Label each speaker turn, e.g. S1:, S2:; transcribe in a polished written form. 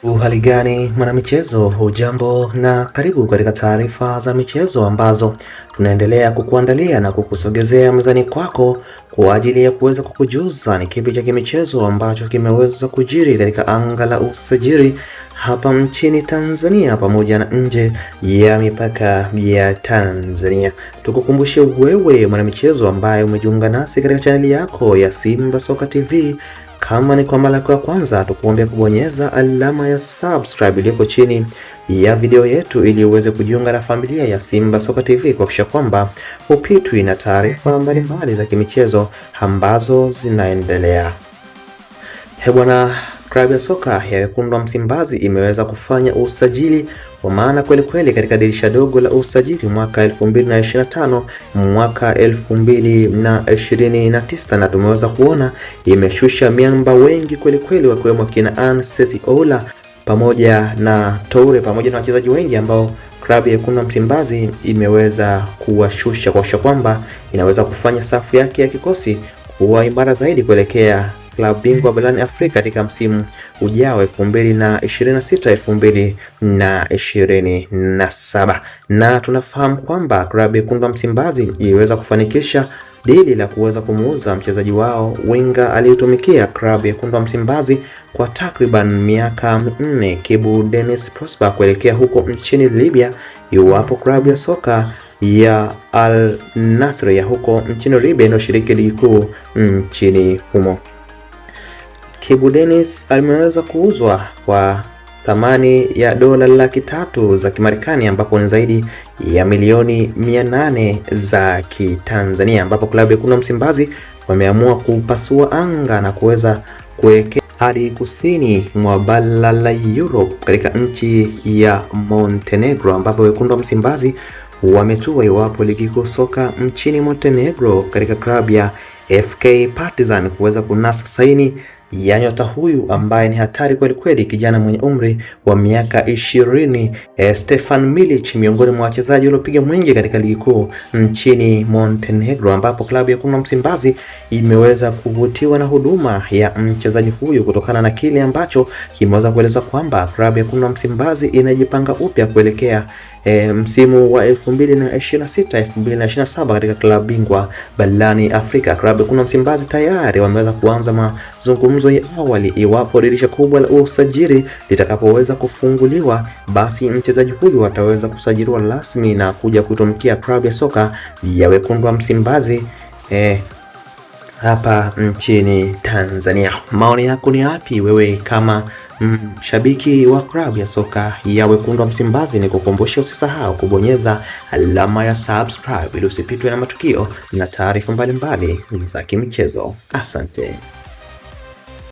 S1: Uhali gani mwanamichezo, hujambo na karibu katika taarifa za michezo ambazo tunaendelea kukuandalia na kukusogezea mezani kwako kwa ajili ya kuweza kukujuza ni kipi cha kimichezo ambacho kimeweza kujiri katika anga la usajili hapa nchini Tanzania pamoja na nje ya mipaka ya Tanzania. Tukukumbushe wewe mwanamichezo ambaye umejiunga nasi katika chaneli yako ya Simba Soka TV, kama ni kwa mara ya kwanza, tukuombe kubonyeza alama ya subscribe iliyoko chini ya video yetu ili uweze kujiunga na familia ya Simba Soka TV kuhakikisha kwamba hupitwi na taarifa mbalimbali za kimichezo ambazo zinaendelea. Bwana, klabu ya soka ya Wekundu wa Msimbazi imeweza kufanya usajili wa maana kweli kweli katika dirisha dogo la usajili mwaka 2025 mwaka 2029, na tumeweza kuona imeshusha miamba wengi kweli kweli, wakiwemo kina Anseti Ola pamoja na Toure pamoja na wachezaji wengi ambao klabu ya Wekundu wa Msimbazi imeweza kuwashusha kwa kwamba inaweza kufanya safu yake ya kikosi kuwa imara zaidi kuelekea klabu bingwa barani Afrika katika msimu ujao 2026 2027. Na tunafahamu kwamba klabu ya Wekundu wa Msimbazi iliweza kufanikisha dili la kuweza kumuuza mchezaji wao winga aliyetumikia klabu ya Wekundu wa Msimbazi kwa takriban miaka 4, Kibu Denis Prosper kuelekea huko nchini Libya, iwapo klabu ya soka ya Al Nassr ya huko nchini Libya inayoshiriki ligi kuu nchini humo. Kibu Denis alimeweza kuuzwa kwa thamani ya dola 300,000 za Kimarekani, ambapo ni zaidi ya milioni 800 za Kitanzania, ambapo klabu ya Wekundu wa Msimbazi wameamua kupasua anga na kuweza kuwekea hadi kusini mwa bara la Europe katika nchi ya Montenegro, ambapo Wekundu wa Msimbazi wametua iwapo ligi kuu soka nchini Montenegro katika klabu ya FK Partizan kuweza kunasa saini ya nyota huyu ambaye ni hatari kweli kweli, kijana mwenye umri wa miaka 20, Stefan Milic, miongoni mwa wachezaji waliopiga mwingi katika ligi kuu nchini Montenegro, ambapo klabu ya Wekundu wa Msimbazi imeweza kuvutiwa na huduma ya mchezaji huyu kutokana na kile ambacho kimeweza kueleza kwamba klabu ya Wekundu wa Msimbazi inajipanga upya kuelekea msimu wa 2026 2027 katika klabu bingwa barani Afrika. Klabu ya Wekundu wa Msimbazi tayari wameweza kuanza mazungumzo ya awali iwapo dirisha kubwa la usajili litakapoweza kufunguliwa, basi mchezaji huyu ataweza kusajiliwa rasmi na kuja kutumikia klabu ya soka ya Wekundu wa Msimbazi hapa nchini Tanzania. Maoni yako ni yapi wewe kama shabiki wa klabu ya soka ya Wekundu wa Msimbazi? Ni kukumbusha usisahau kubonyeza alama ya subscribe ili usipitwe na matukio na taarifa mbalimbali za kimichezo. Asante.